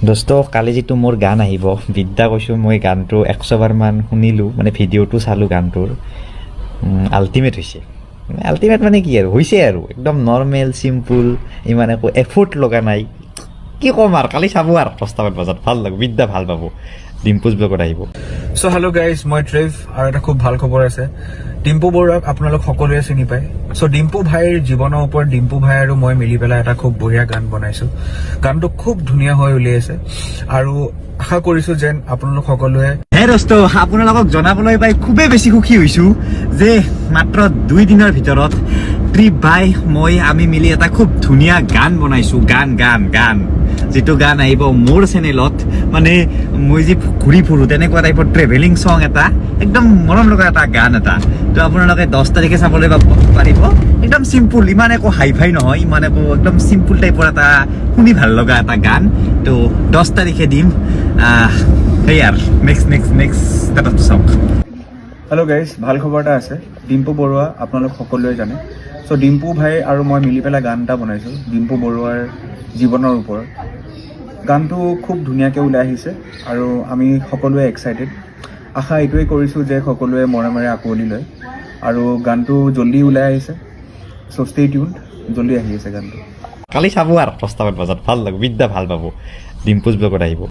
দোস্ত কালি যিটো মোৰ গান আহিব বিদ্যা কৈছোঁ মই গানটো 100 বাৰমান শুনিলোঁ মানে ভিডিঅ'টো চালোঁ গানটোৰ আল্টিমেট হৈছে আল্টিমেট মানে কি আৰু হৈছে আৰু একদম নৰ্মেল চিম্পুল ইমান একো এফৰ্ট লগা নাই কি ক'ম আৰু কালি চাব আৰু 10টামান বজাত ভাল লাগিব বিদ্যা ভাল পাব ডিম্পুছ ব্লগত আহিব সো হেল্ল' গাইজ মই ট্ৰেভ আৰু এটা খুব ভাল খবৰ আছে ডিম্পু বৰুৱাক আপোনালোক সকলোৱে চিনি পায় সো ডিম্পু ভাইৰ জীৱনৰ ওপৰত ডিম্পু ভাই আৰু মই মিলি পেলাই এটা খুব বঢ়িয়া গান বনাইছো গানটো খুব ধুনীয়া হৈ উলিয়াইছে আৰু আশা কৰিছো যেন আপোনালোক সকলোৱে হে দোস্ত আপোনালোকক জনাবলৈ পাই খুবেই বেছি সুখী হৈছোঁ যে মাত্ৰ 2 দিনৰ ভিতৰত ট্ৰিপ ভাই মই আমি মিলি এটা খুব ধুনীয়া গান বনাইছোঁ গান যিটো গান আহিব মোৰ চেনেলত মানে মই যি ঘূৰি ফুৰোঁ তেনেকুৱা টাইপৰ ট্ৰেভেলিং চং এটা একদম মৰম লগা এটা গান এটা তো আপোনালোকে 10 তাৰিখে চাবলৈ পাৰিব একদম চিম্পুল ইমান একো হাই ফাই নহয় ইমান একো একদম চিম্পুল টাইপৰ এটা শুনি ভাল লগা এটা গান তো 10 তাৰিখে দিম সেয়াৰ নেক্সট ষ্টেপটো চাওক হেল্ল' গাইজ ভাল খবৰ এটা আছে ডিম্পু বৰুৱা আপোনালোক সকলোৱে জানে চ' ডিম্পু ভাই আৰু মই মিলি পেলাই গান এটা বনাইছোঁ ডিম্পু বৰুৱাৰ জীৱনৰ ওপৰত গানটো খুব ধুনীয়াকৈ ওলাই আহিছে আৰু আমি সকলোৱে এক্সাইটেড আশা এইটোৱে কৰিছোঁ যে সকলোৱে মৰমেৰে আঁকোৱালি লয় আৰু গানটো জল্দি ওলাই আহিছে চ' ষ্টে টিউনড জল্দি আহি আছে গানটো কালি চাব আৰু 10টামান বজাত ভাল লাগিব বিদ্যা ভাল পাব ডিম্পুছ ব্লগত আহিব